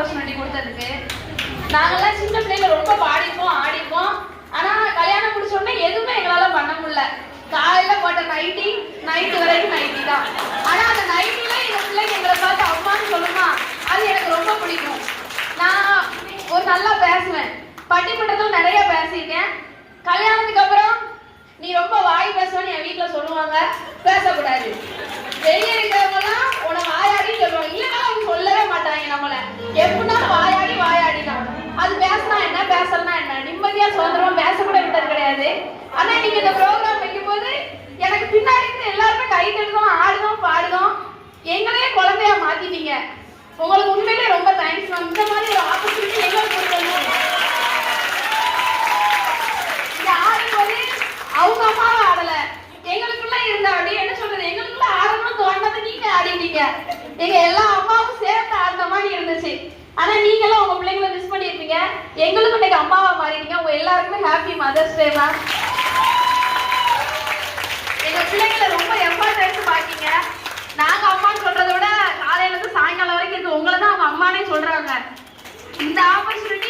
Opportunity கொடுத்ததுக்கு. நாங்கெல்லாம் சின்ன பிள்ளைங்க ரொம்ப பாடிப்போம் ஆடிப்போம். ஆனா கல்யாணம் முடிச்ச உடனே எதுவுமே எங்களால பண்ண முடியல. காலையில போட்ட நைட்டு வரைக்கும் நைட்டி தான். ஆனா அந்த நைட்டில எங்க பிள்ளைங்க எங்களை பார்த்து அம்மான்னு சொல்லுமா, அது எனக்கு ரொம்ப பிடிக்கும். நான் ஒரு நல்லா பேசுவேன், பட்டிமன்றத்தில் நிறைய பேசியிருக்கேன். கல்யாணத்துக்கு அப்புறம் நீ ரொம்ப வாய் பேசுவேன்னு என் வீட்டுல சொல்லுவாங்க. பேசக்கூடாது, வெளியே இருக்கிறவங்கலாம் உன வாயாடி சொல்லுவாங்க. இல்லைன்னா அவங்க சொல்லவே மாட்டாங்க நம்மள. எப்படின்னா வாயாடி தான். அது பேசினா என்ன பேசலனா என்ன, நிம்மதியா சுதந்திரமா பேசக்கூட விட்டது கிடையாது. ஆனா நீங்க இந்த ப்ரோக்ராம் வைக்கும் போது எனக்கு பின்னாடி இருந்து எல்லாருமே கை தட்டுதோம், ஆடுதோம், பாடுதோம், எங்களையே குழந்தையா மாத்திட்டீங்க. உங்களுக்கு உண்மையிலே ரொம்ப தேங்க்ஸ் மேம். இந்த மாதிரி ஒரு ஆப்பர்ச்சுனிட்டி எங்களுக்கு கொடுத்தீங்க. இந்த ஆடும்போது அவங்க அம்மாவை ஆடல, எங்களுக்குள்ள இருந்த அப்படி என்ன சொல்றது, எங்களுக்குள்ள ஆடணும்னு தோணுனது நீங்க ஆடிட்டீங்க. எங்க எல்லா அம்மாவும் சேர்த்து ஆடுற மாதிரி இருந்துச்சு. ஆனா நீங்களும் உங்க பிள்ளைங்களை மிஸ் பண்ணிருப்பீங்க. எங்களுக்கும் இன்னைக்கு அம்மாவா மாறிட்டீங்க. உங்க எல்லாருக்குமே ஹாப்பி மதர்ஸ் டே மேம். எங்க பிள்ளைங்களை ரொம்ப எஃபர்ட் எடுத்து பாத்தீங்க. நாங்க அம்மான்னு சொல்றதை விட காலையில இருந்து சாயங்காலம் வரைக்கும் இருக்கு உங்களை தான் அவங்க அம்மானே சொல்றாங்க. இந்த ஆப்பர்ச்சுனிட்டி